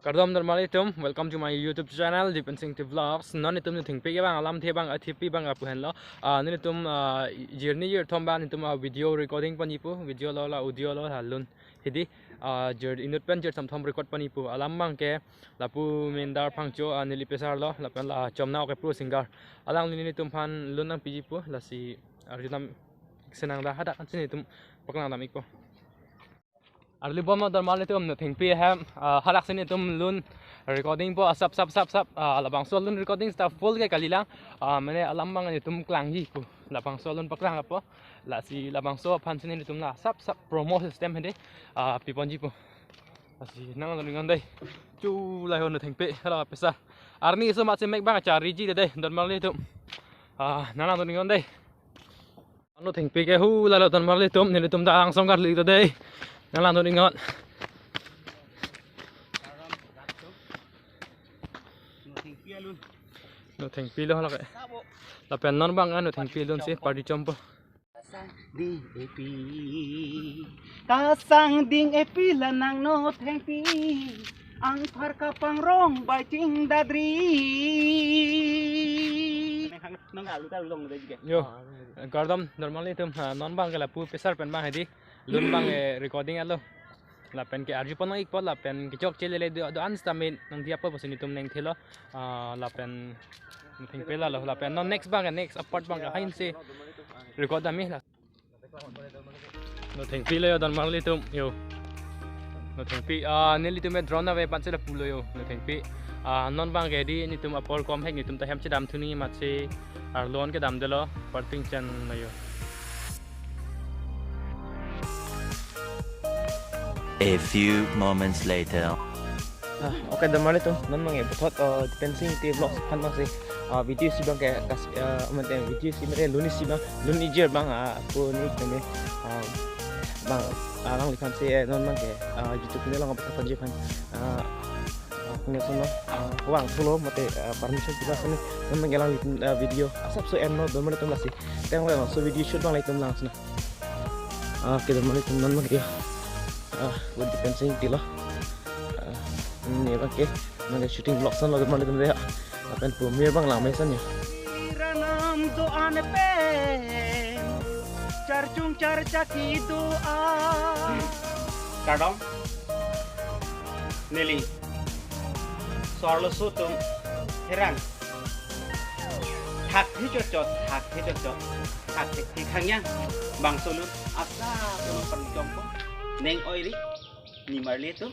Kardom normalitum, welcome to my YouTube channel, Dispensing to Vlogs. Nonitum Nothengpi bang alam the bang athipi bang apuhen lo. Nonitum journey year thomba nitum video recording panipu, video lo la audio lo halun. Hidi jerd inut pen jerd samthom record panipu. Alam bang ke lapu Mindar phangcho nili pesar lo, lapen la chomna oke pro singer. Alang ninitum pan lunang pijipu lasi arjunam senang dah hada kan sini tum paklang damik po. Arli bom na normal itu Nothengpi ham halak sini tum lun recording po sap labang so lun recording stuff full ke kalilang mene alam bang ni tum klang hi po labang so lun paklang po la si labang so pan sini tum la sap promo system hede pipon ji po si nang lun ngon dai chu lai hon Nothengpi hala pesa arni so mat se mek bang cari ji dai normal itu nang lun ngon dai Nothengpi ke hu la normal itu ni tum da langsung kar li dai nang lang ingat. Nothengpi lo halak. Lapen non bang Nothengpi lon sih party jump. Kasang ding epi lanang Nothengpi ang parka pangrong bajing dadri. Yo, Kardom normal itu non bang ke lapu pesar pen bang hedi. Lun bang recording alo lapen ke arju pon ik pot lapen ke chok chele le do anstamin nang dia pa posin itum neng thelo lapen Nothengpi la lo lapen no next bang next apart bang hain se record ami la Nothengpi le don marli tum yo Nothengpi neli tum drone ave pan se la pulo yo Nothengpi non bang ke di ni tum apol kom hek ni tum ta hem che dam thuni mat se arlon ke dam delo parting chan na yo. A few moments later. Okay, normal itu non mang betot dispensing ti vlog pan bang sih video si bang kayak kas video si mere lunis si bang luni jer bang aku ni kami bang lang likan si non mang kayak YouTube ni lang apa panjang kan punya sono wang solo mate permission juga sini non mang lang video asap so no normal itu masih tengok lang so video shoot bang itu langsung okay normal itu non mang dia buat dispensing ti lo ini bang ke nang shooting vlog san lo normal itu dia akan premiere bang lamai san ya ranam doa ne pe charjung charja ki doa kadang neli sorlo sutum heran hak hi cocot hak hi khangnya bang solo asa pun penjompo neng oili ni marli tu